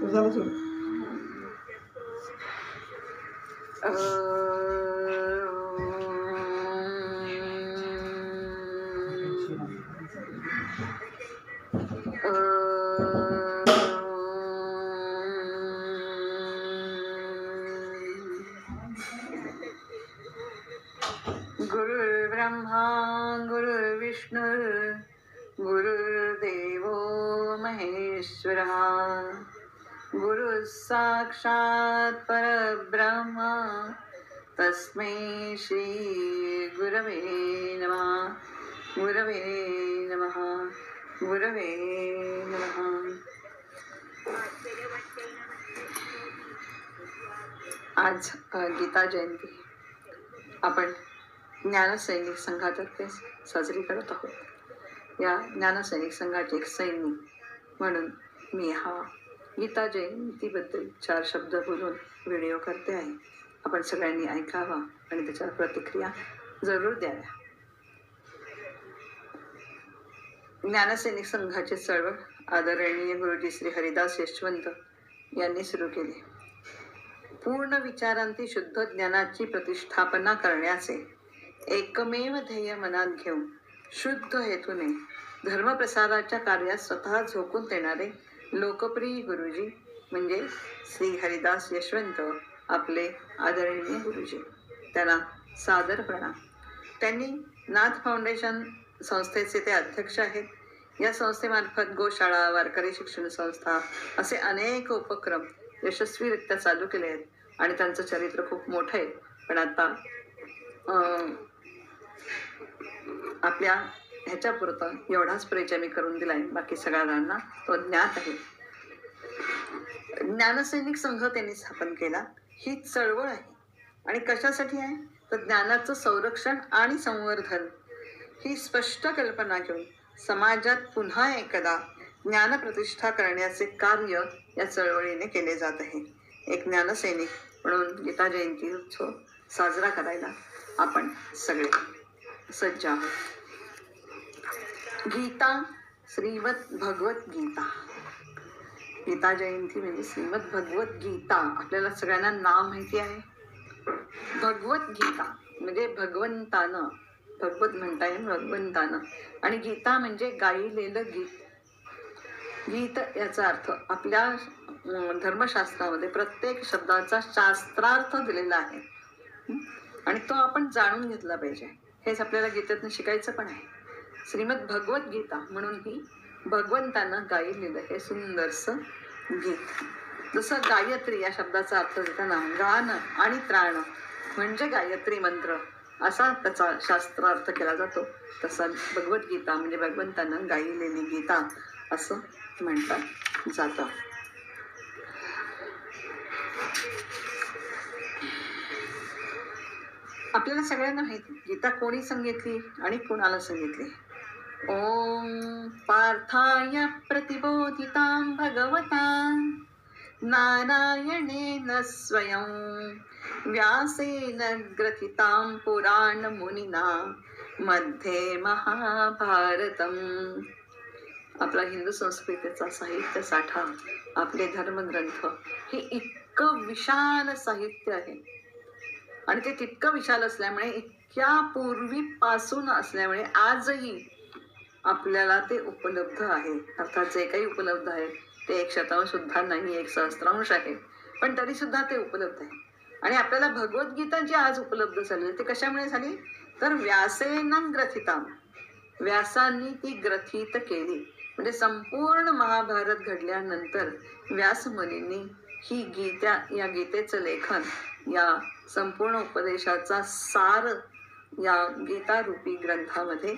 झालं सुरू. गुरुर्ब्रह्मा गुरुर्विष्णू गुरुर्देवो महेश्वरः गुरु साक्षात् परब्रह्म तस्मै श्री गुरवे नमः. गुरवे नमः. गुरवे नमः. आज गीता जयंती आपण ज्ञानसैनिक संघातर्फे साजरी करत आहोत. या ज्ञानसैनिक संघाचे एक सैनिक म्हणून मी हा गीता जयंतीबद्दल 4 शब्द बोलून व्हिडिओ करते आहे. आपण सगळ्यांनी ऐकावा आणि त्याच्यावर प्रतिक्रिया जरूर द्याव्या. ज्ञानसैनिक संघाचे चळवळ आदरणीय गुरुजी श्री हरिदास यशवंत यांनी सुरू केले. पूर्ण विचारांती शुद्ध ज्ञानाची प्रतिष्ठापना करण्याचे एकमेव ध्येय मनात घेऊन शुद्ध हेतूने धर्मप्रसाराच्या कार्यात स्वतः झोकून देणारे लोकप्रिय गुरुजी म्हणजे श्री हरिदास यशवंत आपले आदरणीय गुरुजी. त्यांना सादर प्रणाम. त्यांनी नाथ फाउंडेशन संस्थेचे ते अध्यक्ष आहेत. या संस्थेमार्फत गोशाळा, वारकरी शिक्षण संस्था असे अनेक उपक्रम यशस्वीरित्या चालू केले आहेत आणि त्यांचं चरित्र खूप मोठं आहे. पण आता आपल्या ह्याच्यापुरता एवढाच परिचय मी करून दिलाय. बाकी सगळ्यांना तो ज्ञात आहे. ज्ञानसैनिक संघ त्यांनी स्थापन केला. ही चळवळ आहे आणि कशासाठी आहे तर ज्ञानाचं संरक्षण आणि संवर्धन ही स्पष्ट कल्पना घेऊन समाजात पुन्हा एकदा ज्ञानप्रतिष्ठा करण्याचे कार्य या चळवळीने केले जात आहे. एक ज्ञानसैनिक म्हणून गीता जयंती उत्सव साजरा करायला आपण सगळे सज्ज आहोत. गीता श्रीमद भगवत गीता. गीता जयंती म्हणजे श्रीमद भगवत गीता. आपल्याला सगळ्यांना नाव माहिती आहे. भगवत गीता म्हणजे भगवंतानं, भगवत म्हणता येईल भगवंतानं, आणि गीता म्हणजे गायलेलं गीत. गीत याचा अर्थ आपल्या धर्मशास्त्रामध्ये प्रत्येक शब्दाचा शास्त्रार्थ दिलेला आहे आणि तो आपण जाणून घेतला पाहिजे. हेच आपल्याला गीतेतून शिकायचं पण आहे. श्रीमद भगवत गीता म्हणून ही भगवंतानं गायलेलं हे सुंदरसं गीत. जसं गायत्री या शब्दाचा अर्थ देताना गान आणि त्राण म्हणजे गायत्री मंत्र असा त्याचा शास्त्रार्थ केला जातो, तसा भगवद्गीता म्हणजे भगवंतानं गायलेली गीता असं म्हणतात जातं. आपल्याला सगळ्यांना माहिती गीता कोणी सांगितली आणि कोणाला सांगितली. ओम पार्थाय प्रतिबोधितां भगवता नारायणेन स्वयं व्यासेन ग्रथितां पुराण मुनिना मध्ये महाभारतम. आपला हिंदू संस्कृतीचा साहित्य साठा, आपले धर्मग्रंथ हे इतकं विशाल साहित्य आहे आणि ते तितकं विशाल असल्यामुळे, इतक्या पूर्वीपासून असल्यामुळे आजही आपल्याला ते उपलब्ध आहे. अर्थात जे काही उपलब्ध आहे ते 1/100 सुद्धा नाही, 1/1000 आहे, पण तरी सुद्धा ते उपलब्ध आहे. आणि आपल्याला भगवद्गीता जी आज उपलब्ध झाली ते कशामुळे झाली तर व्यासेन ग्रथितां, व्यासांनी ती ग्रथित केली. म्हणजे संपूर्ण महाभारत घडल्यानंतर व्यासमुनींनी ही या गीतेचं लेखन, या संपूर्ण उपदेशाचा सार या गीतारूपी ग्रंथामध्ये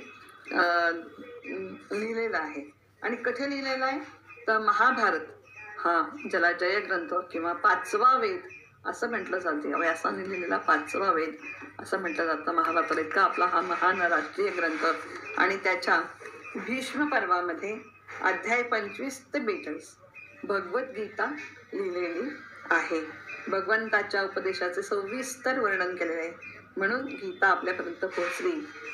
लिहिलेला आहे. आणि कुठे लिहिलेला आहे तर महाभारत हा ज्याला जयग्रंथ किंवा 5वा वेद असं म्हटलं जाते, व्यासाने लिहिलेला 5वा वेद असं म्हटलं जातं महाभारताला. इतका आपला हा महान राष्ट्रीय ग्रंथ आणि त्याच्या भीष्म पर्वामध्ये अध्याय 25 ते 42 भगवद्गीता लिहिलेली आहे. भगवंताच्या उपदेशाचे सविस्तर वर्णन केलेले आहे. म्हणून गीता आपल्यापर्यंत पोहोचली.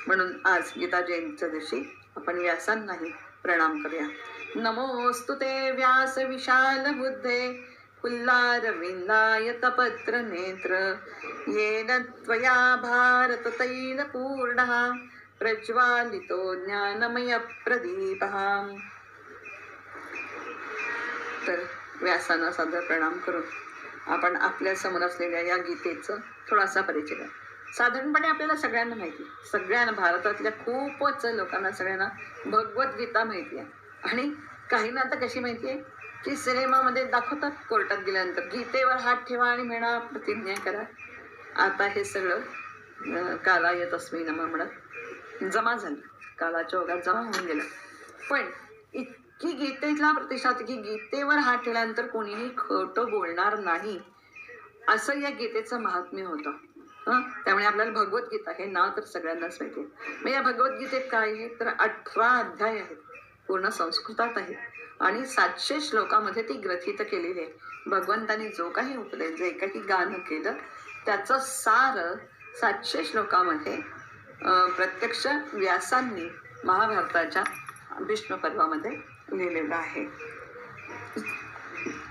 म्हणून आज गीता जयंतीच्या दिवशी आपण व्यासांनाही प्रणाम करूया. नमोस्तु ते व्यास विशाल बुद्धे फुल्लारविन्दायतपत्र नेत्र येन त्वया भारत तैलपूर्णः प्रज्वालितो ज्ञानमय प्रदीपः. तर व्यासांना सादर प्रणाम करून आपण आपल्या समोर असलेल्या या गीतेचं थोडासा परिचय द्या. साधारणपणे आपल्याला सगळ्यांना माहिती, सगळ्यांना भारतातल्या खूपच लोकांना सगळ्यांना भगवद्गीता माहिती आहे. आणि काहींना आता कशी माहिती आहे की सिनेमामध्ये दाखवतात कोर्टात गेल्यानंतर गीतेवर हात ठेवा आणि म्हणा प्रतिज्ञा करा. आता हे सगळं कालायत अस्मै नमः म्हणत जमा झालं, कालाच्या ओघात जमा होऊन गेलं. पण इतकी गीतेला प्रतिष्ठात की गीतेवर हात ठेवल्यानंतर कोणीही खोटं बोलणार नाही, असं या गीतेचं महात्म्य होतं. त्यामुळे आपल्याला भगवद्गीता हे नाव तर सगळ्यांनाच माहिती आहे. मग या भगवद्गीतेत काय आहे तर 18 अध्याय आहेत, पूर्ण संस्कृतात आहेत आणि 700 श्लोकामध्ये ती ग्रथित केलेली आहे. भगवंतानी जो काही उपदेश, जे काही गाणं केलं त्याचं सार 700 श्लोकामध्ये प्रत्यक्ष व्यासांनी महाभारताच्या विष्णू पर्वामध्ये लिहिलेलं आहे.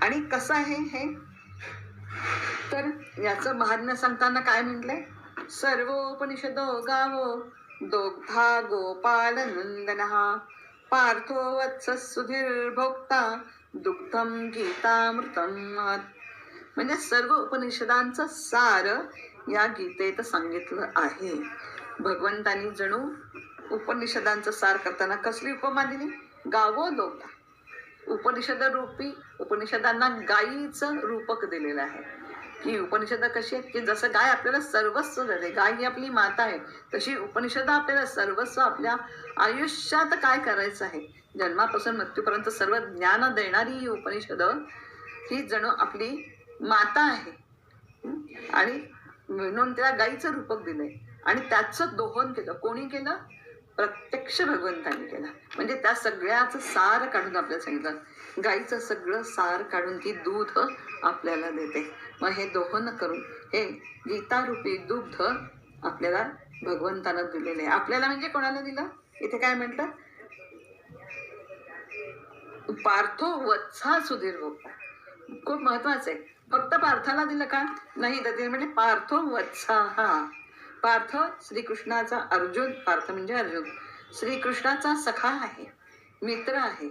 आणि कसं आहे हे तर याचं महात्म्य सांगताना काय म्हटलंय, सर्वोपनिषदो गावो दोग्धा गोपाल नंदनः पार्थो वत्स सुधीर भोक्ता दुग्धम गीतामृतम. म्हणजे सर्व उपनिषदांचं सार या गीतेत सांगितलं आहे. भगवंतानी जणू उपनिषदांचं सार करताना कसली उपमा दिली, गावो दोग्धा. उपनिषद रूपी उपनिषदांना गायीचं रूपक दिलेलं आहे. की उपनिषद कशी आहेत की जसं गाय आपल्याला सर्वस्व देते, गाय ही आपली माता आहे, तशी उपनिषद आपल्याला सर्वस्व आपल्या आयुष्यात काय करायचं आहे, जन्मापासून मृत्यूपर्यंत सर्व ज्ञान देणारी ही उपनिषद ही जणू आपली माता आहे. आणि म्हणून त्या गायीचं रूपक दिलंय आणि त्याचं दोहन केलं. कोणी केलं, प्रत्यक्ष भगवंतांनी केलं. म्हणजे त्या सगळ्याचं सार काढून आपल्याला सांगितलं, गाईचं सगळं सार काढून ती दूध आपल्याला देते. मग हे दोहन करून हे गीतारूपी दुग्ध आपल्याला भगवंतानं दिलेले आहे. आपल्याला म्हणजे कोणाला दिलं, इथे काय म्हटलं, पार्थो वत्सा सुधीर भोक्ता. खूप महत्वाचं आहे. फक्त पार्थाला दिलं का नाही, तर ते म्हणजे पार्थो वत्सा. हा पार्थ श्रीकृष्णाचा अर्जुन, पार्थ म्हणजे अर्जुन श्रीकृष्णाचा सखा आहे, मित्र आहे,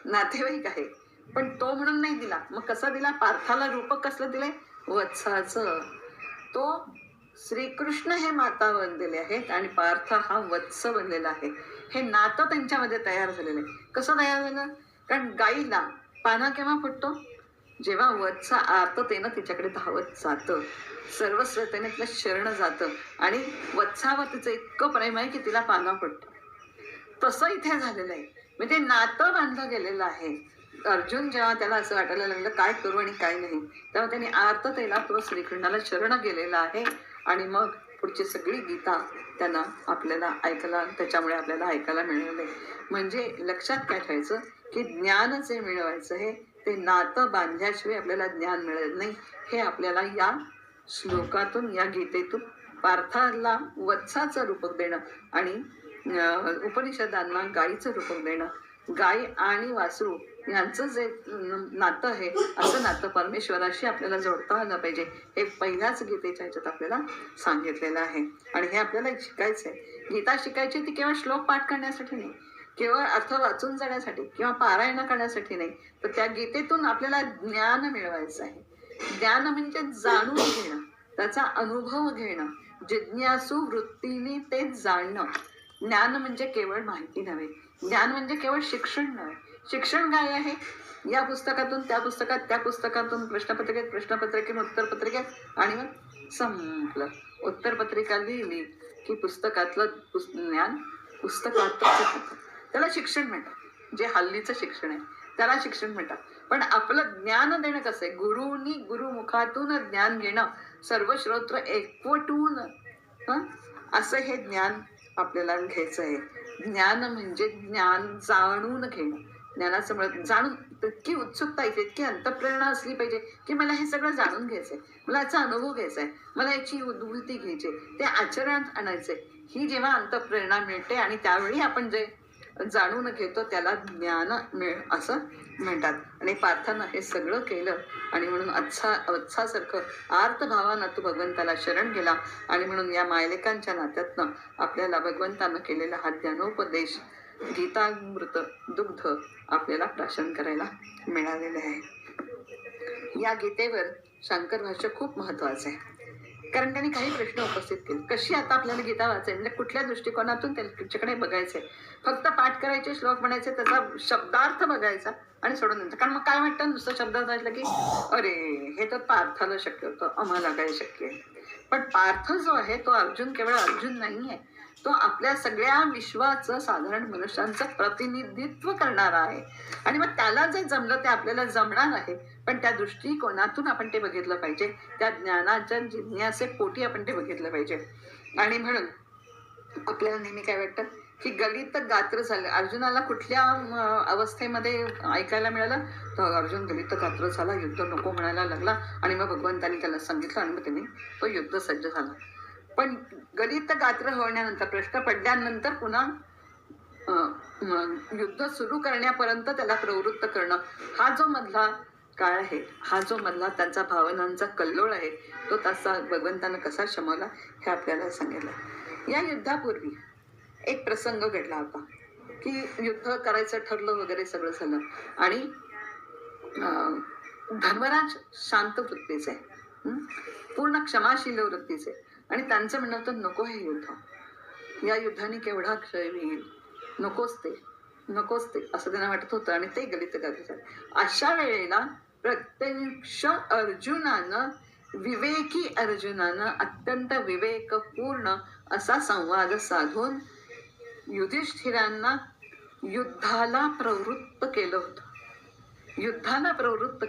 नातेवाईक आहे. पण तो म्हणून नाही दिला. मग कसा दिला, पार्थाला रूपक कसलं दिलंय, वत्साचं. तो श्रीकृष्ण हे माता बनलेले आहेत आणि पार्थ हा वत्स बनलेला आहे. हे नातं त्यांच्यामध्ये तयार झालेलं आहे. कसं तयार झालं, कारण गाईला पाना केव्हा फुटतो, जेव्हा वत्स आर्ततेनं तिच्याकडे धावत जातं, सर्वस्वतेने तिला शरण जातं आणि वत्सावर तिचं इतकं प्रेम आहे की तिला पाना फुटतो. तसं इथे झालेलं आहे. म्हणजे नातं बांधलं गेलेलं आहे. अर्जुन जेव्हा त्याला असं वाटायला लागलं काय करू आणि काय नाही, तेव्हा त्याने आर्ततेला तो श्रीकृष्णाला शरण गेलेला आहे. आणि मग पुढची सगळी गीता त्यांना आपल्याला ऐकायला, त्याच्यामुळे आपल्याला ऐकायला मिळाले. म्हणजे लक्षात काय ठेवायचं की ज्ञान जे मिळवायचं आहे ते नातं बांधल्याशिवाय आपल्याला ज्ञान मिळत नाही. हे आपल्याला या श्लोकातून, या गीतेतून पार्थाला वत्साचं रूपक देणं आणि उपनिषदांना गायीचं रूपक देणं, गाय आणि वासरू यांचं जे नातं आहे असं नातं परमेश्वराशी आपल्याला जोडता आलं पाहिजे. हे पहिल्याच गीतेच्या ह्याच्यात आपल्याला सांगितलेलं आहे. आणि हे आपल्याला शिकायचं आहे. गीता शिकायची ती केवळ श्लोक पाठ करण्यासाठी नाही, केवळ अर्थ वाचून जाण्यासाठी किंवा पारायण करण्यासाठी नाही, तर त्या गीतेतून आपल्याला ज्ञान मिळवायचं आहे. ज्ञान म्हणजे जाणून घेणं, त्याचा अनुभव घेणं, जिज्ञासू वृत्तीने ते जाणणं. ज्ञान म्हणजे केवळ माहिती नव्हे, ज्ञान म्हणजे केवळ शिक्षण नव्हे. शिक्षण काय आहे, या पुस्तकातून त्या पुस्तकात, त्या पुस्तकातून प्रश्नपत्रिकेत, प्रश्नपत्रिकेत, उत्तरपत्रिकेत, आणि मग संपलं. उत्तरपत्रिका लिहिली की पुस्तकातलं ज्ञान पुस्तकातच होतं, त्याला शिक्षण म्हणतात. जे हल्लीचं शिक्षण आहे त्याला शिक्षण म्हणतात. पण आपलं ज्ञान देणं कसं आहे, गुरुनी गुरुमुखातून ज्ञान घेणं, सर्व श्रोत्र एकवटून असं हे ज्ञान आपल्याला घ्यायचं आहे. ज्ञान म्हणजे ज्ञान जाणून घेणं. ज्ञानाचं म्हणत जाणून तितकी उत्सुकता येते, इतकी अंतःप्रेरणा असली पाहिजे की मला हे सगळं जाणून घ्यायचंय, मला याचा अनुभव घ्यायचा आहे, मला याची उद्भूती घ्यायची, ते आचरणात आणायचंय. ही जेव्हा अंतःप्रेरणा मिळते आणि त्यावेळी आपण जे जाणून घेतो त्याला ज्ञान असं म्हणतात. आणि पार्थानं हे सगळं केलं आणि म्हणून वत्सासारखं आर्तभावानं तो भगवंताला शरण गेला. आणि म्हणून या मायलेकांच्या नात्यातनं आपल्याला भगवंतानं केलेला हा ज्ञानोपदेश गीतामृत दुग्ध आपल्याला प्राशन करायला मिळालेलं आहे. या गीतेवर शंकर भाष्य खूप महत्वाचं आहे, कारण त्यांनी काही प्रश्न उपस्थित केले. कशी आता आपल्याला गीता वाचायची, म्हणजे कुठल्या दृष्टिकोनातून त्याच्याकडे बघायचंय. फक्त पाठ करायचे, श्लोक म्हणायचे, त्याचा शब्दार्थ बघायचा आणि सोडून द्यायचं. कारण मग काय वाटतं, नुसतं शब्दार्थ वाटलं की अरे हे तर पार्थाला शक्य होतं, आम्हाला काय शक्य आहे. पण पार्थ जो आहे तो अर्जुन केवळ अर्जुन नाही आहे, तो आपल्या सगळ्या विश्वाचं, साधारण मनुष्यांचं प्रतिनिधित्व करणारा आहे. आणि मग त्याला जे जमलं ते आपल्याला जमणार आहे, पण त्या दृष्टिकोनातून आपण ते बघितलं पाहिजे, त्या ज्ञानाच्या जिज्ञासे पोटी आपण ते बघितलं पाहिजे. आणि म्हणून आपल्याला नेहमी काय वाटतं की गलित गात्र झालं. अर्जुनाला कुठल्या अवस्थेमध्ये ऐकायला मिळालं, तर अर्जुन गलित गात्र झाला, युद्ध नको म्हणायला लागला. आणि मग भगवंतांनी त्याला सांगितलं आणि मग त्याने तो युद्ध सज्ज झाला. पण गलित गात्र होण्यानंतर, प्रश्न पडल्यानंतर पुन्हा युद्ध सुरू करण्यापर्यंत त्याला प्रवृत्त करणं, हा जो मधला काळ आहे, हा जो मधला त्यांचा भावनांचा कल्लोळ आहे, तो तसा भगवंतानं कसा शमवला हे आपल्याला सांगितलं. या युद्धापूर्वी एक प्रसंग घडला होता की युद्ध करायचं ठरलं वगैरे सगळं झालं आणि धर्मराज शांत वृत्तीचे, पूर्ण क्षमाशील वृत्तीचे, आणि त्यांचं म्हणणं होतं नको हे युद्ध, या युद्धाने केवढा क्षय होईल, नकोच ते असं त्यांना वाटत होतं. आणि ते गलित गात्र झाले. अशा वेळेला प्रत्यक्ष विवेकी अर्जुनानं अत्यंत विवेकपूर्ण असा संवाद साधून युधिष्ठिरांना युद्धाला प्रवृत्त केलं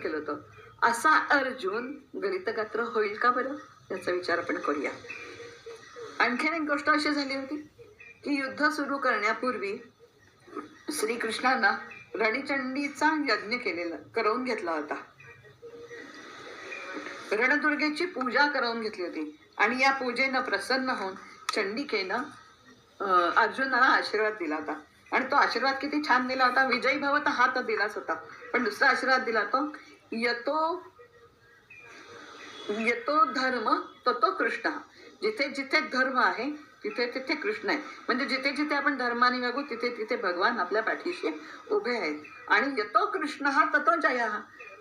होतं. असा अर्जुन गलितगात्र होईल का बरं, याचा विचार आपण करूया. आणखीन एक गोष्ट अशी झाली होती की युद्ध सुरू करण्यापूर्वी श्रीकृष्णांना रणचंडीचा यज्ञ करून घेतला होता. रणदुर्गेची पूजा करून घेतली होती. आणि या पूजेनं प्रसन्न होऊन चंडिकेनं अर्जुनाला आशीर्वाद दिला होता. आणि तो आशीर्वाद किती छान दिला होता. विजयी भव तर हा तर दिलाच होता, पण दुसरा आशीर्वाद दिला तो यतो धर्म ततो कृष्ण. जिथे जिथे धर्म आहे तिथे तिथे कृष्ण आहे. म्हणजे जिथे जिथे आपण धर्माने वागू तिथे तिथे भगवान आपल्या पाठीशी उभे आहेत. आणि यतो कृष्ण हा ततो जय.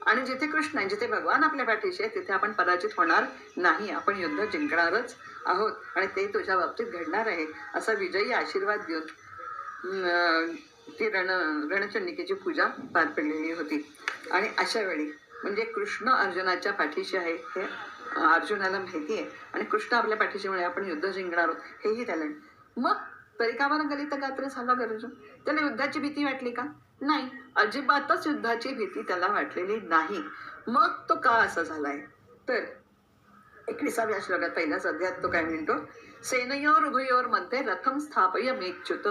आणि जिथे कृष्ण आहे, जिथे भगवान आपल्या पाठीशी आहे, तिथे आपण पराजित होणार नाही, आपण युद्ध जिंकणारच आहोत. आणि ते तुझ्या बाबतीत घडणार आहे, असा विजयी आशीर्वाद देऊन ती रणचंडिकेची पूजा पार पडलेली होती. आणि अशा वेळी म्हणजे कृष्ण अर्जुनाच्या पाठीशी आहे हे अर्जुनाला माहिती आहे, आणि कृष्ण आपल्या पाठीशी मुळे आपण युद्ध जिंकणार आहोत हेही त्याला. मग तरी का बरं गलित गात्र झाला अर्जुन? त्याला युद्धाची भीती वाटली का? नाही, अजिबातच युद्धाची भीती त्याला वाटलेली नाही. मग तो का असा झालाय, तर 21व्या श्लोकात पहिल्याच अध्यायात तो काय म्हणतो, सेनयोर उभयोर मध्ये रथम स्थापय मेच्युत.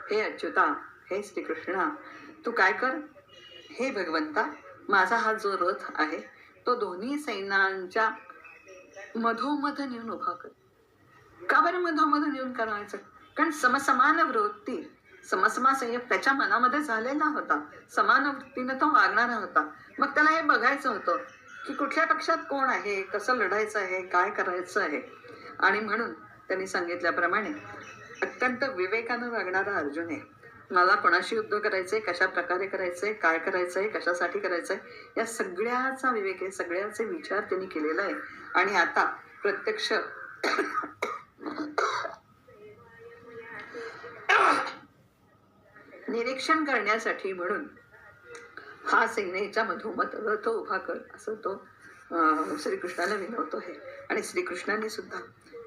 हे अच्युता, हे श्रीकृष्णा, तू काय कर, हे भगवंता, माझा हा जो रथ आहे तो दोन्ही सैन्यांच्या मधोमध नेऊन उभा कर. का बरं मधोमध नेऊन करायचं? कारण समसमान वृत्ती, समसमा संयोग त्याच्या मनामध्ये झालेला होता, समान वृत्तीने तो वागणारा होता. मग त्याला हे बघायचं होतं की कुठल्या पक्षात कोण आहे, कसं लढायचं आहे, काय करायचं आहे. आणि म्हणून त्यांनी सांगितल्याप्रमाणे अत्यंत विवेकानं वागणारा अर्जुन आहे. मला कोणाशी युद्ध करायचंय, कशा प्रकारे करायचंय, काय करायचंय, कशासाठी करायचंय, या सगळ्याचा विवेक आहे, सगळ्याचे विचार त्यांनी केलेला आहे. आणि आता प्रत्यक्ष निरीक्षण करण्यासाठी म्हणून हा सेनेच्या मधोमध रथ उभा कर असं तो श्रीकृष्णाला विनवतो आहे. आणि श्रीकृष्णाने सुद्धा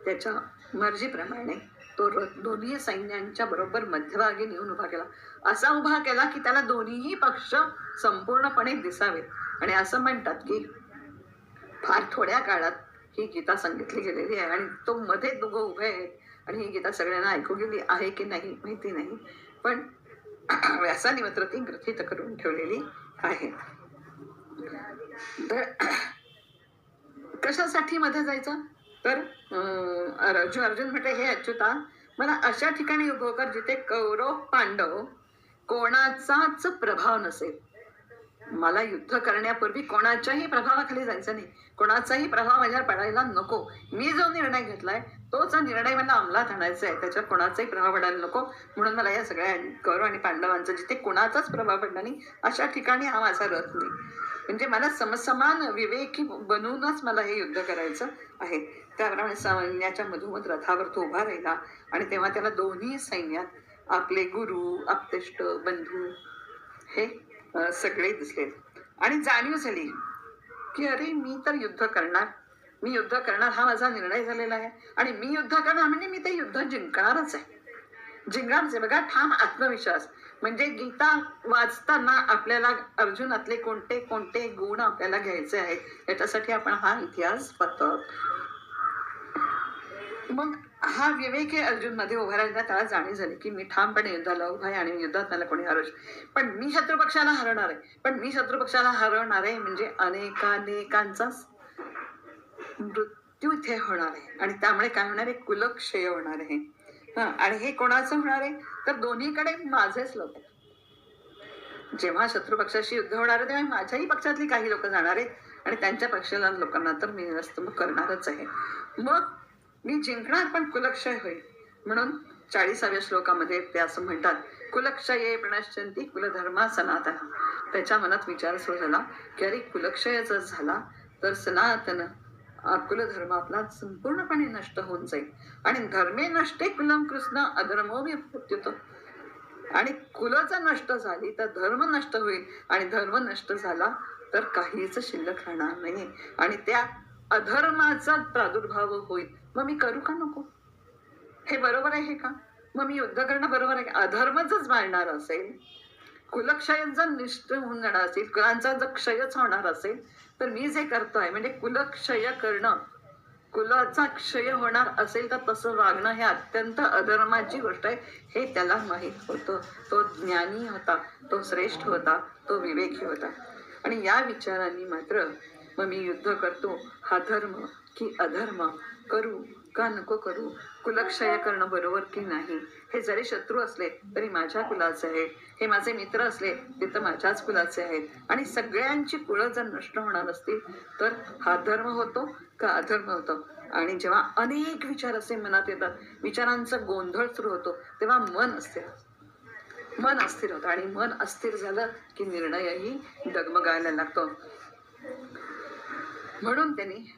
त्याच्या मर्जीप्रमाणे तो रथ दोन्ही सैन्यांच्या बरोबर मध्यभागी नेऊन उभा केला. असा उभा केला की त्याला दोन्हीही पक्ष संपूर्णपणे दिसावे. आणि असं म्हणतात की फार थोड्या काळात ही गीता सांगितली गेलेली आहे, आणि तो मध्ये दोघं उभे आहेत. आणि ही गीता सगळ्यांना ऐकू गेली आहे की नाही माहिती नाही, पण व्यासाने मात्र ती ग्रथित करून ठेवलेली आहे. तर कशासाठी मध्ये जायचं, तर अर्जुन म्हटलं, हे अच्युता, मला अशा ठिकाणी उभं कर जिथे कौरव पांडव कोणाचाच प्रभाव नसेल. मला युद्ध करण्यापूर्वी कोणाच्याही प्रभावाखाली जायचं नाही, कोणाचाही प्रभाव माझ्यावर पडायला नको. मी जो निर्णय घेतलाय तोच निर्णय मला अंमलात आणायचा आहे, त्याच्यावर कोणाचाही प्रभाव पडायला नको. म्हणून मला या सगळ्या कौरव आणि पांडवांचा जिथे कोणाचाच प्रभाव पडला नाही अशा ठिकाणी हा माझा रथ नाही. म्हणजे मला समसमान विवेकी बनवूनच मला हे युद्ध करायचं आहे. त्याप्रमाणे सैन्याच्या मधोमध रथावर तो उभा राहिला आणि तेव्हा त्याला दोन्ही सैन्यात आपले गुरु, आप्तेष्ट, बंधू हे सगळे दिसले आणि जाणीव झाली की अरे मी तर युद्ध करणार, मी युद्ध करणार हा माझा निर्णय झालेला आहे आणि मी युद्ध करणार म्हणजे मी ते युद्ध जिंकणारच आहे, जिंकणारच आहे. बघा, ठाम आत्मविश्वास. म्हणजे गीता वाचताना आपल्याला अर्जुनातले कोणते कोणते गुण आपल्याला घ्यायचे आहेत याच्यासाठी आपण हा इतिहास पाहतो. मग हा विवेकी अर्जुन मध्ये उभा राहिला, त्याला जाणीव झाली की मी ठामपणे युद्धाला उभा आहे आणि युद्धात मला कोणी हरवू शकत, पण मी शत्रुपक्षाला हरवणार आहे. पण मी शत्रुपक्षाला हरवणार आहे म्हणजे अनेकानेकांचा मृत्यू इथे होणार आहे आणि त्यामुळे काय होणार आहे, कुलक्षय होणार आहे. आणि हे कोणाचं होणार आहे तर दोन्हीकडे माझेच लोक. जेव्हा शत्रुपक्षाशी युद्ध होणार आहे तेव्हा माझ्याही पक्षातली काही लोक जाणार आहेत आणि त्यांच्या पक्षाला लोकांना तर मी करणारच आहे. मग मी जिंकणार पण कुलक्षय होईल. म्हणून 40व्या श्लोकामध्ये ते असं म्हणतात, कुलक्षये प्रणश्यंती कुलधर्मा सनातन. त्याच्या मनात विचार सुरू झाला की अरे कुलक्षय जर झाला तर सनातन कुलधर्म आपला संपूर्णपणे नष्ट होऊन जाईल आणि धर्मे नष्टे कुलम कृष्ण अधर्मो विभूत्युत. आणि कुल जर नष्ट झाली तर धर्म नष्ट होईल आणि धर्म नष्ट झाला तर काहीच शिल्लक राहणार नाही आणि त्या अधर्माचा प्रादुर्भाव होईल. मग मी करू का नको? हे बरोबर आहे का? मग मी युद्ध करणं बरोबर आहे? अधर्म जर मारणार असेल, कुलक्षय जर निष्ठ होऊन जाणार असेल, कुलांचा जर क्षयच होणार असेल तर मी जे करतोय म्हणजे कुलक्षय करणं, कुलाचा क्षय होणार असेल तर तसं वागणं हे अत्यंत अधर्माची गोष्ट आहे हे त्याला माहीत होतं. तो ज्ञानी होता, तो श्रेष्ठ होता, तो विवेकी होता. आणि या विचारांनी मात्र मग मी युद्ध करतो, हा धर्म की अधर्म, करू का नको करू, कुलक्षय करणं बरोबर की नाही, हे जरी शत्रू असले तरी माझ्या कुलाचे आहे, हे माझे मित्र असले ते तर माझ्याच कुलाचे आहेत आणि सगळ्यांची कुळं जर नष्ट होणार असतील तर हा धर्म होतो का अधर्म होतो. आणि जेव्हा अनेक विचार असे मनात येतात, विचारांचा गोंधळ सुरू होतो, तेव्हा मन अस्थिर होतं आणि मन अस्थिर झालं की निर्णयही डगमगायला लागतो. म्हणून त्यांनी,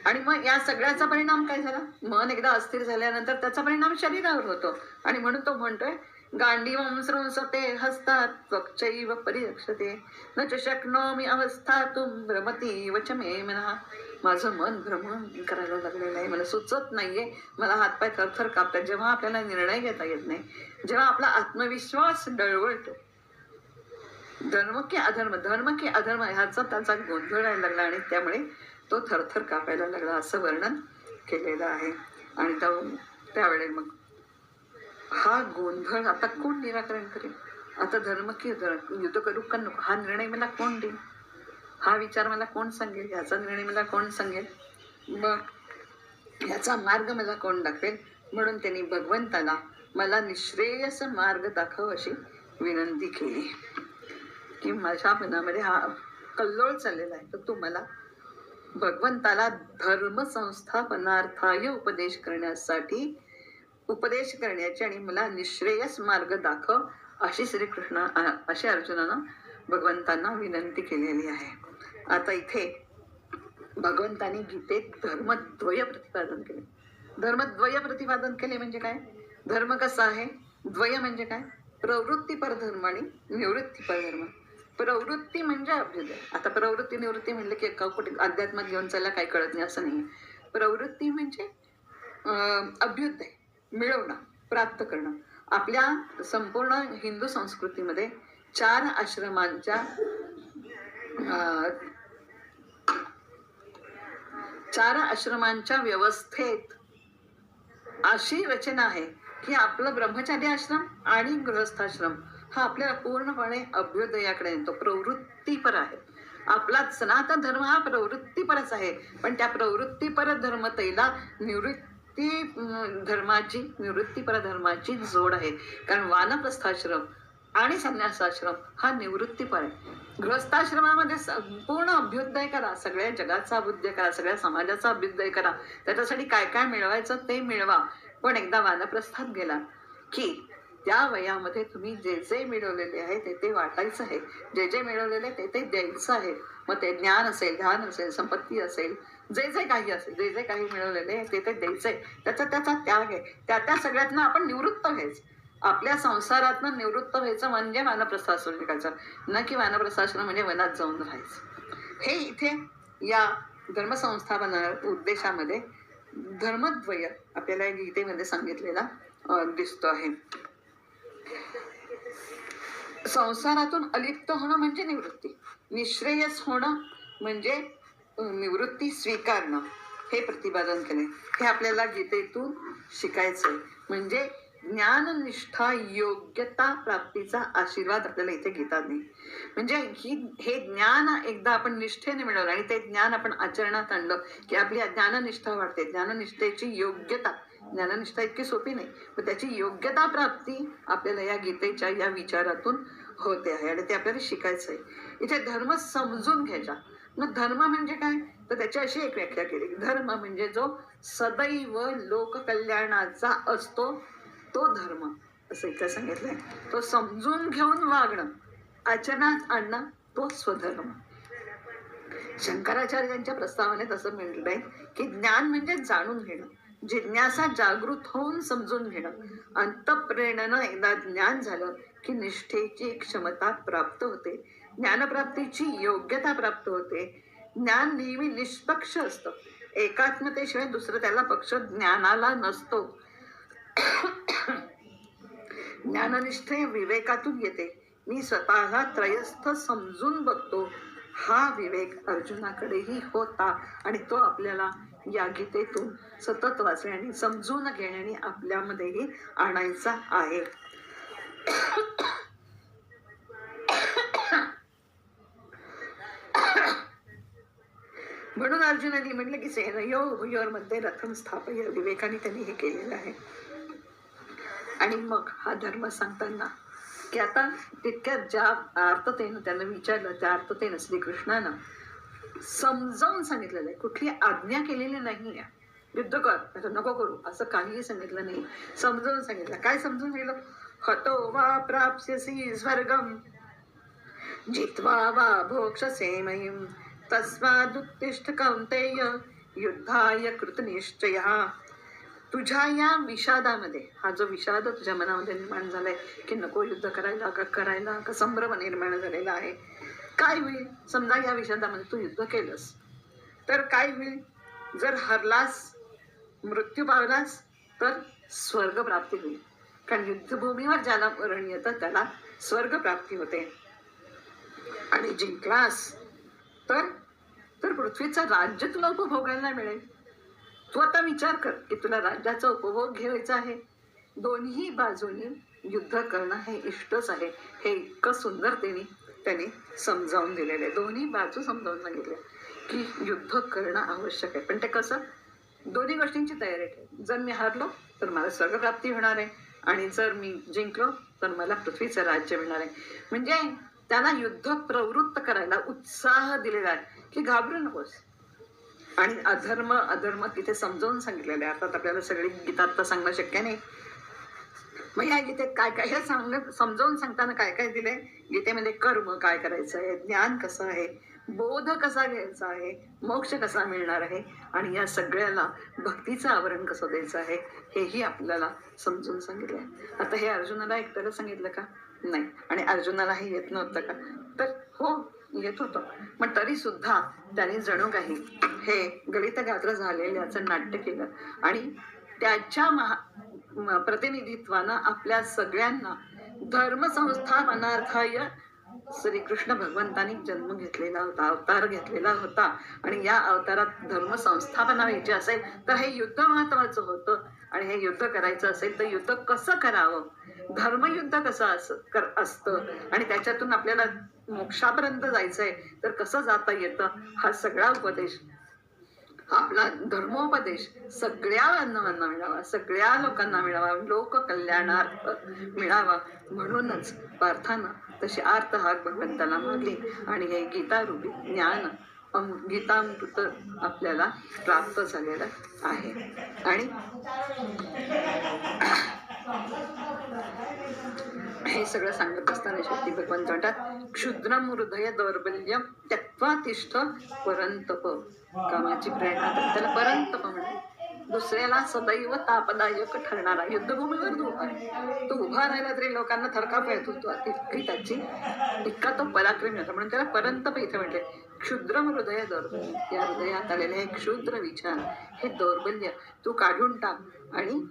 आणि मग या सगळ्याचा परिणाम काय झाला, मन एकदा अस्थिर झाल्यानंतर त्याचा परिणाम शरीरावर होतो. आणि म्हणून तो म्हणतोय, गांडीवं स्रंसते हस्तात् त्वक्चैव परिरक्षते न च शक्नोमि अवस्थातुं भ्रमति वच मे मनः. माझं मन भ्रमण करायला लागलेलं आहे, मला सुचत नाहीये, मला हातपाय थरथर कापतात. जेव्हा आपल्याला निर्णय घेता येत नाही, जेव्हा आपला आत्मविश्वास डळवळतो, धर्म की अधर्म ह्याचा त्याचा गोंधळ व्हायला लागला आणि त्यामुळे तो थरथर कापायला लागला, असं वर्णन केलेलं आहे. आणि त्यावेळेस मग हा गोंधळ आता कोण निराकरण करेल, आता धर्म की युद्ध करू का नको, हा निर्णय मला कोण देईल, हा विचार मला कोण सांगेल, याचा निर्णय मला कोण सांगेल, मग याचा मार्ग मला कोण दाखवेल. म्हणून त्यांनी भगवंताला मला निश्रेयस मार्ग दाखव अशी विनंती केली की माझ्या मनामध्ये हा कल्लोळ चाललेला आहे, तर तू मला भगवंताला धर्म संस्थापनार्थाय उपदेश करण्याची आणि मला निश्रेयस मार्ग दाखव अशी अशी अर्जुनानं भगवंतांना विनंती केलेली आहे. आता इथे भगवंतांनी गीतेत धर्मद्वय प्रतिपादन केले. धर्मद्वय प्रतिपादन केले म्हणजे काय, धर्म कसा आहे, द्वय म्हणजे काय, प्रवृत्तीपर धर्म आणि निवृत्तीपर धर्म. प्रवृत्ती म्हणजे अभ्युदय. आता प्रवृत्ती निवृत्ती म्हणलं की कुठे अध्यात्मात घेऊन चालला काही कळत नाही असं नाही. प्रवृत्ती म्हणजे अभ्युदय, मिळवणं, प्राप्त करणं. आपल्या संपूर्ण हिंदू संस्कृतीमध्ये 4 आश्रमांच्या व्यवस्थेत अशी रचना आहे की आपलं ब्रह्मचारी आश्रम आणि गृहस्थाश्रम हा आपल्याला पूर्णपणे अभ्युदयाकडे येतो, प्रवृत्तीपर आहे. आपला सनातन धर्म हा प्रवृत्तीपरच आहे, पण त्या प्रवृत्तीपर धर्मतेला निवृत्तीपर धर्माची जोड आहे. कारण वानप्रस्थाश्रम आणि संन्यासाश्रम हा निवृत्तीपर आहे. गृहस्थाश्रमामध्ये संपूर्ण अभ्युदय करा, सगळ्या जगाचा अभ्युदय करा, सगळ्या समाजाचा अभ्युदय करा, त्याच्यासाठी काय काय मिळवायचं ते मिळवा. पण एकदा वानप्रस्थात गेला की त्या वयामध्ये तुम्ही जे जे मिळवलेले आहे ते ते वाटायचं आहे, जे जे मिळवलेले ते ते द्यायचं आहे. मग ते ज्ञान असेल, ध्यान असेल, संपत्ती असेल, जे जे काही असेल, जे जे काही मिळवलेले आहे ते ते द्यायचंय. त्याचा त्याचा त्याग आहे. त्या सगळ्यातनं आपण निवृत्त व्हायचं. आपल्या संसारातनं निवृत्त व्हायचं म्हणजे वानप्रस्थाश्रम शिकायचं, न की वानप्रस्थाश्रम म्हणजे वनात जाऊन राहायचं. हे इथे या धर्मसंस्थापना उद्देशामध्ये धर्मद्वय आपल्याला गीतेमध्ये सांगितलेला दिसतो आहे. संसारातून अलिप्त होणं म्हणजे निवृत्ती, निश्रेयस होणं म्हणजे निवृत्ती स्वीकारणं, हे प्रतिपादन केले. हे आपल्याला गीतेतून शिकायचंय. म्हणजे ज्ञाननिष्ठा योग्यता प्राप्तीचा आशीर्वाद आपल्याला इथे घेतात नाही. म्हणजे हे ज्ञान एकदा आपण निष्ठेने मिळवलं आणि ते ज्ञान आपण आचरणात आणलं की आपली ज्ञाननिष्ठा वाढते. ज्ञाननिष्ठेची योग्यता, ज्ञाननिष्ठा इतकी सोपी नाही, पण त्याची योग्यता प्राप्ती आपल्याला या गीतेच्या या विचारातून होते आहे आणि ते आपल्याला शिकायचं आहे. इथे धर्म समजून घ्यायचा. मग धर्म म्हणजे काय, तर त्याची अशी एक व्याख्या केली. धर्म म्हणजे जो सदैव लोककल्याणाचा असतो तो धर्म, असं इथं सांगितलंय. तो समजून घेऊन वागणं, आचरणात आणणं, तो स्वधर्म. शंकराचार्यांच्या प्रस्तावनेत असं म्हटलंय की ज्ञान म्हणजे जाणून घेणं, जिज्ञासा जागृत होऊन समजून घेणं. अंतःप्रेरणेनं एकदा ज्ञान झालं की निष्ठेची क्षमता प्राप्त होते, ज्ञानप्राप्तीची योग्यता प्राप्त होते. ज्ञान नेहमी निष्पक्ष असतं. एकात्मतेशिवाय दुसरं त्याला पक्ष ज्ञानाला नसतो. ज्ञाननिष्ठे विवेकातून येते. मी स्वतःला त्रयस्थ समजून बघतो, हा विवेक अर्जुनाकडेही होता आणि तो आपल्याला या गीतेतून सतत वाचण्याने, समजून घेण्याने आपल्यामध्येही आणायचा आहे. म्हणून अर्जुनाने म्हटलं की सेनयो भुयोर मध्ये रथम स्थापय, विवेकाने त्यांनी हे केलेलं आहे. आणि मग हा धर्म सांगताना की आता तितक्या ज्या अर्थतेनं त्यांना विचारलं त्या अर्थतेनं श्रीकृष्णानं समजावून सांगितलेलं आहे. कुठली आज्ञा केलेली नाही आहे, युद्ध कर, नको करू असं काहीही सांगितलं नाही. समजावून सांगितलं. काय समजून गेलं, हतो वा प्राप्स्यसि स्वर्गम जित्वा वा भोक्षसे मयीम तस्मादुत्तिष्ठ कौन्तेय युद्धाय कृतनिश्चयः. तुझ्या या विषादामध्ये, हा जो विषाद तुझ्या मनामध्ये निर्माण झालाय की नको युद्ध करायला का संभ्रम निर्माण झालेला आहे, काय होईल समजा या विषादामध्ये तू युद्ध केलंस तर काय होईल, जर हरलास, मृत्यू पावलास तर स्वर्ग प्राप्ती होईल. कारण युद्धभूमीवर ज्याला मरण येतं त्याला स्वर्ग प्राप्ती होते. आणि जिंकलास तर पृथ्वीचं राज्य तुला उपभोगायला मिळेल. तू आता विचार कर की तुला राज्याचा उपभोग घ्यायचा आहे. दोन्ही बाजूनी युद्ध करणं हे इष्टच आहे. हे इतकं सुंदर त्यांनी समजावून दिलेलं आहे. दोन्ही बाजू समजावून सांगितले की युद्ध करणं आवश्यक आहे. पण ते कसं, दोन्ही गोष्टींची तयारी ठेव. जर मी हारलो तर मला स्वर्गप्राप्ती होणार आहे आणि जर मी जिंकलो तर मला पृथ्वीचं राज्य मिळणार आहे. म्हणजे त्याला युद्ध प्रवृत्त करायला उत्साह दिलेला आहे की घाबरू नकोस. आणि अधर्म तिथे समजावून सांगितलेलं आहे. अर्थात आपल्याला सगळी गीता आता सांगणं शक्य नाही. मग या गीतेत काय काय हे समजावून सांगताना काय काय दिलंय गीतेमध्ये, कर्म काय करायचं आहे, ज्ञान कसं आहे, बोध कसा घ्यायचा आहे, मोक्ष कसा मिळणार आहे आणि या सगळ्याला भक्तीचं आवरण कसं द्यायचं आहे हेही आपल्याला समजून सांगितलंय. आता हे अर्जुनाला एकट्याला सांगितलं का, नाही. आणि अर्जुनालाही येत नव्हतं का, तर हो येत होतं. पण तरी सुद्धा त्याने जणू काही हे गलित गात्र झालेल्याचं नाट्य केलं आणि त्याच्या प्रतिनिधित्वानं आपल्या सगळ्यांना धर्मसंस्थापनार्थाय श्रीकृष्ण भगवंतांनी जन्म घेतलेला होता, अवतार घेतलेला होता. आणि या अवतारात धर्म संस्थापना व्हायची असेल तर हे युद्ध महत्वाचं होतं. आणि हे युद्ध करायचं असेल तर युद्ध कसं करावं, धर्मयुद्ध कसं असतं आणि त्याच्यातून आपल्याला मोक्षापर्यंत जायचंय तर कसं जाता येतं, हा सगळा उपदेश आपला धर्मोपदेश सगळ्या मिळावा, सगळ्या लोकांना मिळावा, लोक कल्याणार्थ मिळावा. म्हणूनच पार्थानं तशी आर्त हाक भगवंताला मागली आणि हे गीतारूपी ज्ञान गीतामृत आपल्याला प्राप्त झालेलं आहे. आणि हे सगळं सांगत असताना शेवटी भगवंत म्हणतात, क्षुद्रम हृदय दौर्बल्यम त्यक्त्वा तिष्ठ परंतप. कामाची प्रेरणा त्याला परंतप म्हणते. दुसऱ्याला सदैव तापदायक ठरणारा युद्धभूमीवर तो उभा आहे. तो उभा राहिला तरी लोकांना थरकाप येत होतो इतकी त्याची, इतका तो पराक्रमी होता. म्हणून त्याला परंतप इथे म्हटले. क्षुद्रम हृदय दौर्बल्य, या हृदयात आलेले हे क्षुद्र विचार, हे दौर्बल्य तू काढून टाक आणि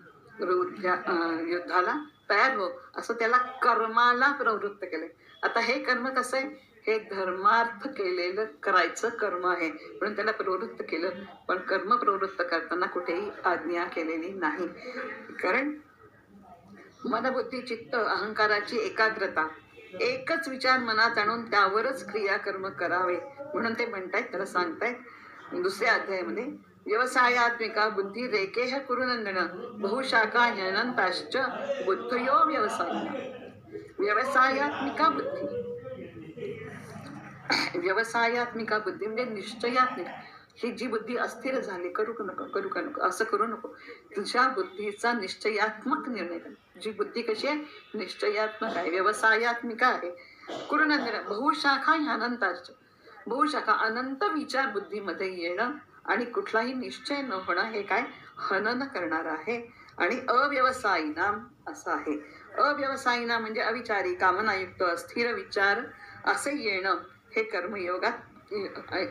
युद्धाला तयार हो, असं त्याला कर्माला प्रवृत्त केले. आता हे कर्म कसं आहे, हे धर्मार्थ केलेलं करायचं कर्म आहे म्हणून त्याला प्रवृत्त केलं. पण कर्म प्रवृत्त करताना कुठेही आज्ञा केलेली नाही. कारण मनबुद्धी चित्त अहंकाराची एकाग्रता, एकच विचार मनात आणून त्यावरच क्रियाकर्म करावे म्हणून ते म्हणतायत, त्याला सांगतायत दुसऱ्या अध्यायामध्ये, व्यवसायात्मिका बुद्धी रेकेह कुरुनंदन बहुशाखा ह्यनंताश्च बुद्धयो व्यवसाय. व्यवसायात्मिका बुद्धी, व्यवसायात्मिका बुद्धी म्हणजे निश्चयात्मिक. ही जी बुद्धी अस्थिर झाली, करू नको करू का नको असं करू नको, तुझ्या बुद्धीचा निश्चयात्मक निर्णय कर. जी बुद्धी कशी आहे, निश्चयात्मक आहे, व्यवसायात्मिका आहे. कुरुनंदन बहुशाखा ह्यनंताश्च, बहुशाखा अनंत विचार बुद्धीमध्ये येणं आणि कुठलाही निश्चय न होणं हे काय हनन करणार आहे. आणि अव्यवसायिनाम असं आहे. अव्यवसायिना म्हणजे अविचारी, कामनायुक्त, अस्थिर विचार असे येणं हे कर्मयोगात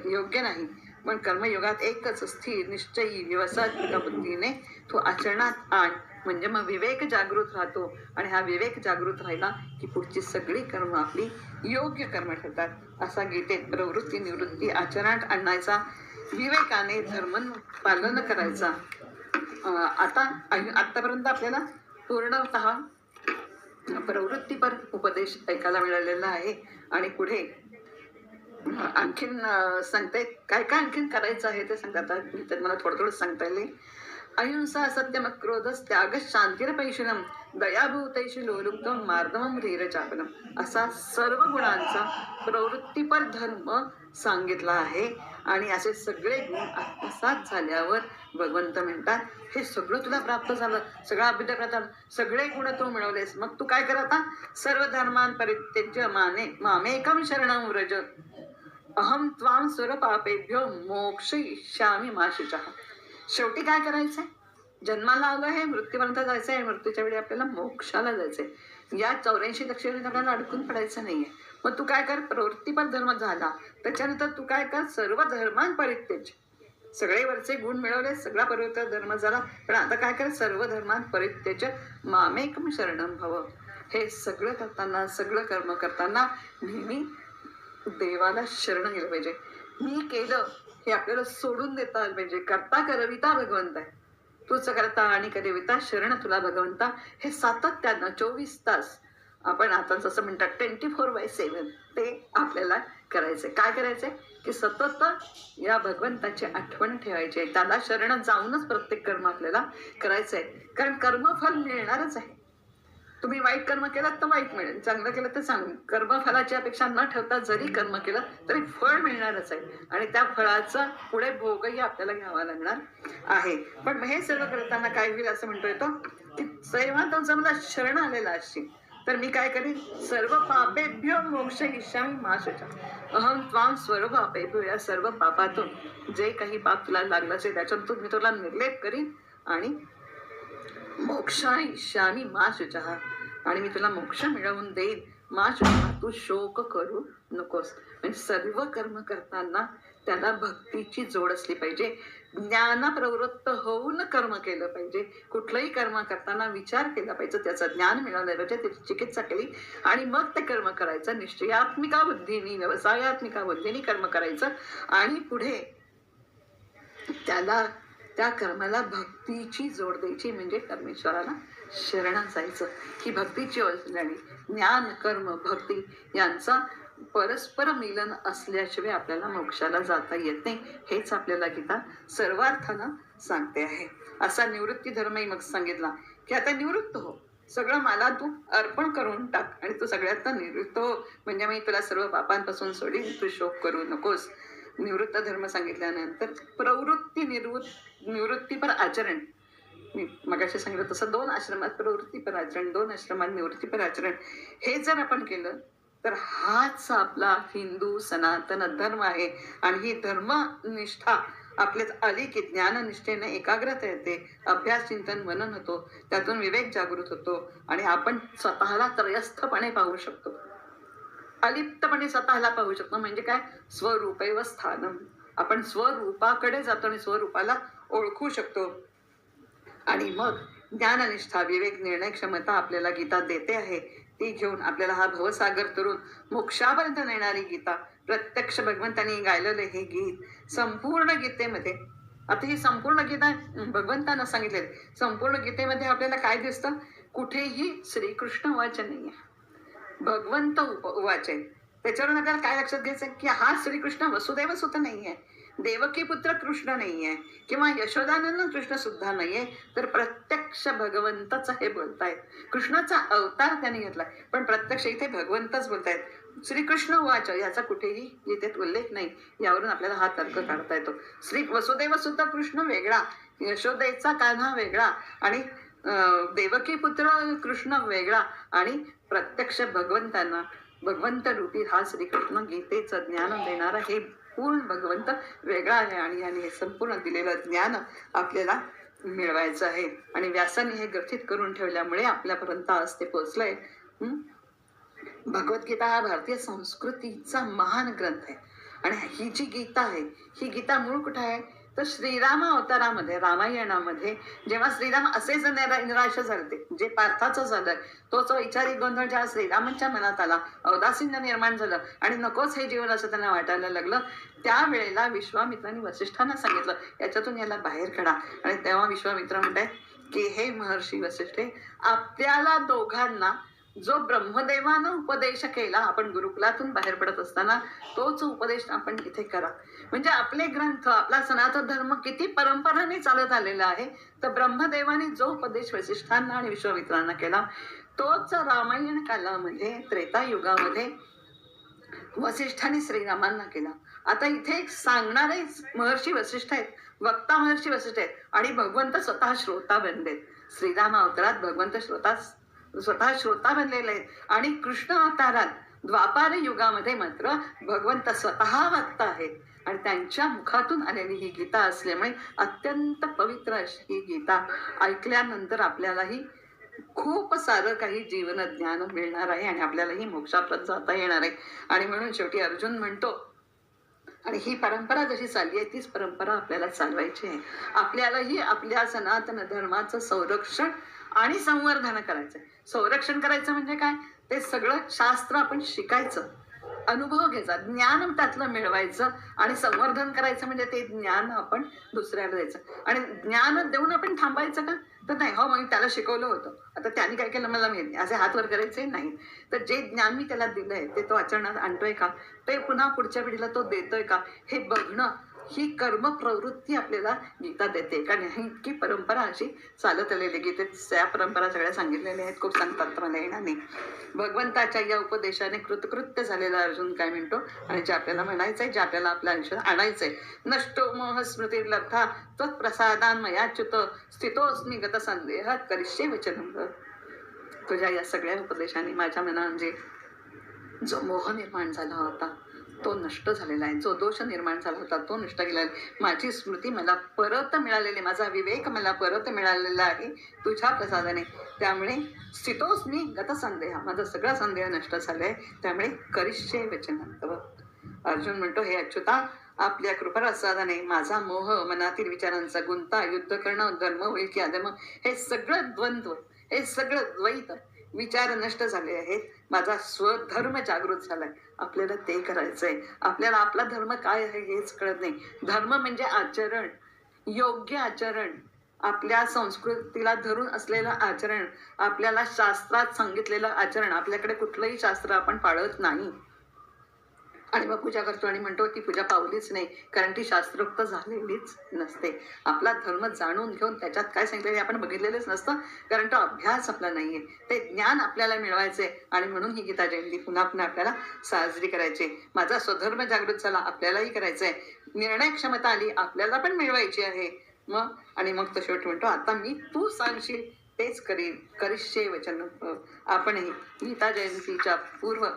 योग्य नाही. पण कर्मयोगात एकच स्थिर निश्चयी व्यवसायिक बुद्धीने तो आचरणात आण, म्हणजे मग विवेक जागृत राहतो. आणि हा विवेक जागृत राहिला की पुढची सगळी कर्म आपली योग्य कर्म ठरतात. असा गीतेत प्रवृत्ती निवृत्ती आचरणात आणायचा, विवेकाने धर्म पालन करायचा. आतापर्यंत आपल्याला पूर्णतः प्रवृत्तीपर उपदेश ऐकायला मिळालेला आहे. आणि पुढे आणखीन सांगतायत काय काय आणखीन करायचं आहे ते सांगतात. तर मला थोडं थोडं सांगता येईल. अहिंसा सत्यम क्रोध त्याग शांतिरपैशुनम दयाभूतैशी लोलुप्तम मार्दमम धीरचापनम असा सर्व गुणांचा प्रवृत्तीपर धर्म सांगितला आहे. आणि असे सगळे गुण आत्मसात झाल्यावर भगवंत म्हणतात, हे सगळं तुला प्राप्त झालं, सगळा अभ्युदय प्राप्त झालं, सगळे गुण तू मिळवलेस, मग तू काय कर आता, सर्व धर्मान परित्यज्य मामेकम शरणं व्रज अहम त्वां स्वरूपापेभ्यो मोक्षयिष्यामि मा शुचः. शेवटी काय करायचंय, जन्माला आलं आहे, मृत्यूपर्यंत जायचं आहे, मृत्यूच्या वेळी आपल्याला मोक्षाला जायचंय. या 84 लक्षात आपल्याला अडकून पडायचं नाहीये. मग तू काय कर, प्रवृत्तीपर धर्म झाला त्याच्यानंतर तू काय कर, सर्व धर्मान परित्यज, सगळे वरचे गुण मिळवले, सगळा पवित्र धर्म झाला, पण आता काय कर, सर्व धर्मान परित्यज मामेकम शरणं भव. हे सगळं करताना, सगळं कर्म करताना नेहमी देवाला शरण गेलं पाहिजे. मी केलं हे आपल्याला सोडून देता आलं पाहिजे. करता करविता भगवंत आहे, तूच करता आणि करविता शरण तुला भगवंता. हे सातत्यानं 24 तास आपण आता जसं म्हणतात 24/7 ते आपल्याला करायचंय. काय करायचंय की सतत या भगवंताची आठवण ठेवायची आहे, त्याला शरण जाऊनच प्रत्येक कर्म आपल्याला करायचंय. कारण कर्मफल मिळणारच आहे. तुम्ही वाईट कर्म केलं तर वाईट मिळेल, चांगलं केलं तर चांगलं. कर्मफलाची अपेक्षा न ठेवता जरी कर्म केलं तरी फळ मिळणारच आहे. आणि त्या फळाचा पुढे भोगही आपल्याला घ्यावा लागणार आहे. पण हे सर्व करताना काय होईल असं म्हणतोय तो, की जेव्हा तुमचा मला शरण आलेला असशील तर मी काय करीन, सर्व पापेभ्यो मोक्षयिष्यामि मा शुचः अहम त्वां स्वरूपापेभ्यो. या सर्व पापातून जे काही पाप तुला लागलं असेल त्याच्यातून मी तुला निर्लेप करीन आणि मोक्षयिष्यामि मा शुचः, आणि मी तुला मोक्ष मिळवून देईल. मा शुचः, तू शोक करू नकोस. म्हणजे सर्व कर्म करताना त्याला भक्तीची जोड असली पाहिजे. ज्ञान प्रवृत्त होऊन कर्म केलं पाहिजे. कुठलंही कर्म करताना विचार केला पाहिजे, त्याचं ज्ञान मिळवलं पाहिजे, त्याची चिकित्सा केली आणि मग ते कर्म करायचं. निश्चयात्मिका बुद्धीनी, व्यवसायात्मिका बुद्धीनी कर्म करायचं आणि पुढे त्याला त्या कर्माला भक्तीची जोड द्यायची. म्हणजे परमेश्वराला शरण जायचं. ही भक्तीची ओळख झाली. ज्ञान कर्म भक्ती यांचा परस्पर मिलन असल्याशिवाय आपल्याला मोक्षाला जाता येत नाही, हेच आपल्याला गीता सर्वार्थानं सांगते आहे. असा निवृत्ती धर्मही मग सांगितला की आता निवृत्त हो, सगळं मला तू अर्पण करून टाक आणि तू सगळ्यात निवृत्त हो, म्हणजे मी तुला सर्व पापांपासून सोडीन, तू शोक करू नकोस. निवृत्त धर्म सांगितल्यानंतर प्रवृत्ती निवृत्तीपर आचरण, मी मगाशी सांगितलं तसं 2 आश्रमात प्रवृत्तीपर आचरण, 2 आश्रमात निवृत्तीपर आचरण, हे जर आपण केलं तर हाच आपला हिंदू सनातन धर्म आहे. आणि ही धर्मनिष्ठा आपल्यात आली की ज्ञाननिष्ठेने एकाग्रता येते, अभ्यास चिंतन मनन होतो, त्यातून विवेक जागृत होतो आणि आपण स्वतःला त्रयस्थपणे पाहू शकतो, अलिप्तपणे स्वतःला पाहू शकतो. म्हणजे काय, स्वरूपैव स्थानम, आपण स्वरूपाकडे जातो आणि स्वरूपाला ओळखू शकतो. आणि मग ज्ञाननिष्ठा विवेक निर्णय क्षमता आपल्याला गीता देते आहे, ती घेऊन आपल्याला हा भवसागर तरून मोक्षापर्यंत नेणारी गीता, प्रत्यक्ष भगवंतांनी गायलेलं हे गीत संपूर्ण गीतेमध्ये, आता ही संपूर्ण गीता भगवंतांना सांगितले, संपूर्ण गीतेमध्ये आपल्याला काय दिसतं, कुठेही श्रीकृष्ण वाच नाहीये, भगवंत वाच आहे. त्याच्यावरून आपल्याला काय लक्षात घ्यायचं की हा श्रीकृष्ण वसुदेव सुत नाहीये, देवकी पुत्र कृष्ण नाहीये, किंवा यशोदानंद कृष्ण सुद्धा नाहीये, तर प्रत्यक्ष भगवंतच हे बोलतायत. कृष्णाचा अवतार त्यांनी घेतलाय, पण प्रत्यक्ष इथे भगवंतच बोलतायत. श्रीकृष्ण वाच याचा कुठेही गीतेत उल्लेख नाही. यावरून आपल्याला हा तर्क काढता येतो. श्री वसुदेव सुद्धा कृष्ण वेगळा, यशोदेचा कान्हा वेगळा, आणि देवकी पुत्र कृष्ण वेगळा, आणि प्रत्यक्ष भगवंतांना भगवंत रूपी हा श्रीकृष्ण गीतेचं ज्ञान देणारा हे पूर्ण भगवंत वेगळा आहे. आणि याने हे संपूर्ण दिलेलं ज्ञान आपल्याला मिळवायचं आहे. आणि व्यासाने हे ग्रथित करून ठेवल्यामुळे आपल्यापर्यंत आज ते पोहोचलंय. भगवद्गीता हा भारतीय संस्कृतीचा महान ग्रंथ आहे. आणि ही जी गीता आहे, ही गीता मूळ कुठे आहे, तर श्रीराम अवतारामध्ये, रामायणामध्ये जेव्हा श्रीराम असेच निराश झाले, जे पार्थाचं झालं, तोच वैचारिक गोंधळ जेव्हा श्रीरामांच्या मनात आला, औदासीन्य निर्माण झालं आणि नकोच हे जीवन असं त्यांना वाटायला लागलं, त्यावेळेला विश्वामित्रांनी वसिष्ठांना सांगितलं याच्यातून याला बाहेर काढा. आणि तेव्हा विश्वामित्र म्हणताय की हे महर्षी वसिष्ठे, आपल्याला दोघांना जो ब्रह्मदेवानं उपदेश केला, आपण गुरुकुलातून बाहेर पडत असताना तोच उपदेश आपण इथे करा. म्हणजे आपले ग्रंथ, आपला सनातन धर्म किती परंपराने चालत आलेला आहे, तर ब्रह्मदेवाने जो उपदेश वसिष्ठांना आणि विश्वामित्रांना केला, तोच रामायण कालामध्ये, त्रेतायुगामध्ये वसिष्ठांनी श्रीरामांना केला. आता इथे एक सांगणारे महर्षी वसिष्ठ आहेत, वक्ता महर्षी वसिष्ठ आहेत, आणि भगवंत स्वतः श्रोता बनलेत. श्रीराम अवतारात भगवंत स्वतः श्रोता बनलेले आहेत. आणि कृष्ण अवतारात द्वापार युगामध्ये मात्र भगवंत स्वतः वक्ता आहेत. आणि त्यांच्या मुखातून आलेली ही गीता असल्यामुळे अत्यंत पवित्र अशी ही गीता ऐकल्यानंतर आपल्यालाही खूप सारं काही जीवन ज्ञान मिळणार आहे आणि आपल्यालाही मोक्षाप्रत जाता येणार आहे. आणि म्हणून शेवटी अर्जुन म्हणतो, आणि ही परंपरा जशी चालली आहे तीच परंपरा आपल्याला चालवायची आहे. आपल्यालाही आपल्या सनातन धर्माचं संरक्षण आणि संवर्धन करायचंय. संरक्षण करायचं म्हणजे काय, ते सगळं शास्त्र आपण शिकायचं, अनुभव घ्यायचा, ज्ञान त्यातलं मिळवायचं, आणि संवर्धन करायचं म्हणजे ते ज्ञान आपण दुसऱ्याला द्यायचं. आणि ज्ञान देऊन आपण थांबायचं का, तर नाही, हो मग त्याला शिकवलं होतं, आता त्याने काय केलं मला माहिती, असे हात वर करायचे नाही. तर जे ज्ञान मी त्याला दिलंय ते तो आचरणात आणतोय का, ते पुन्हा पुढच्या पिढीला तो देतोय का, हे बघणं, ही कर्म प्रवृत्ती आपल्याला गीता देते. कारण इतकी परंपरा अशी चालत आलेली, गीतेत त्या परंपरा सगळ्या सांगितलेल्या आहेत, खूप सांगतात मला येणार नाही. भगवंताच्या या उपदेशाने कृतकृत्य झालेला अर्जुन काय म्हणतो, आणि जे आपल्याला म्हणायचंय, जे आपल्याला आपल्या आयुष्यात आणायचंय, नष्टो मोह स्मृती लब्धा त्वत्प्रसादान मयाच्युत स्थितोस्मी गत संदेह करिष्ये वचनं. तुझ्या या सगळ्या उपदेशाने माझ्या मनात जो मोह निर्माण झाला होता तो नष्ट झालेला आहे, जो दोष निर्माण झाला होता तो नष्ट केलेला आहे, माझी स्मृती मला परत मिळालेली, माझा विवेक मला परत मिळालेला आहे तुझ्या प्रसादाने. त्यामुळे स्थितोच मी गत संदेह, माझा सगळा संदेह नष्ट झालाय, त्यामुळे करिष्ये वचनं. अर्जुन म्हणतो, हे अच्युता, आपल्या कृपाप्रसादाने माझा मोह, मनातील विचारांचा गुंता, युद्ध करणं, धर्म होईल की अधर्म, हे सगळं द्वंद्व, हे सगळं द्वैत विचार नष्ट झाले आहेत, माझा स्वधर्म जागृत झालाय. आपल्याला ते करायचंय. आपल्याला आपला धर्म काय आहे हेच कळत नाही. धर्म म्हणजे आचरण, योग्य आचरण, आपल्या संस्कृतीला धरून असलेलं आचरण, आपल्याला शास्त्रात सांगितलेलं आचरण. आपल्याकडे कुठलंही शास्त्र आपण पाळत नाही, आणि मग पूजा करतो आणि म्हणतो ती पूजा पावलीच नाही, कारण ती शास्त्रोक्त झालेलीच नसते. आपला धर्म जाणून घेऊन त्याच्यात काय सांगितलं हे आपण बघितलेलंच नसतं, कारण तो अभ्यास आपला नाहीये. ते ज्ञान आपल्याला मिळवायचे आणि म्हणून ही गीता जयंती पुन्हा पुन्हा आपल्याला साजरी करायची. माझा स्वधर्म जागृत झाला, आपल्यालाही करायचंय. निर्णय क्षमता आली, आपल्याला पण मिळवायची आहे. मग आणि मग तो शेवट म्हणतो, आता मी तू सांगशील तेच करीन, करिष्ये वचन. आपणही गीता जयंतीच्या पूर्व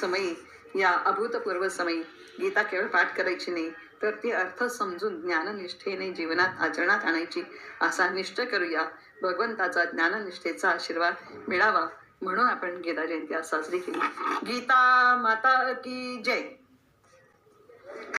समयी, या अभूतपूर्व समयी गीता केवळ पाठ करायची नाही, तर ती अर्थ समजून ज्ञाननिष्ठेने जीवनात आचरणात आणायची असा निश्चय करूया. भगवंताचा ज्ञाननिष्ठेचा आशीर्वाद मिळावा म्हणून आपण गीता जयंती आज साजरी केली. गीता माता की जय.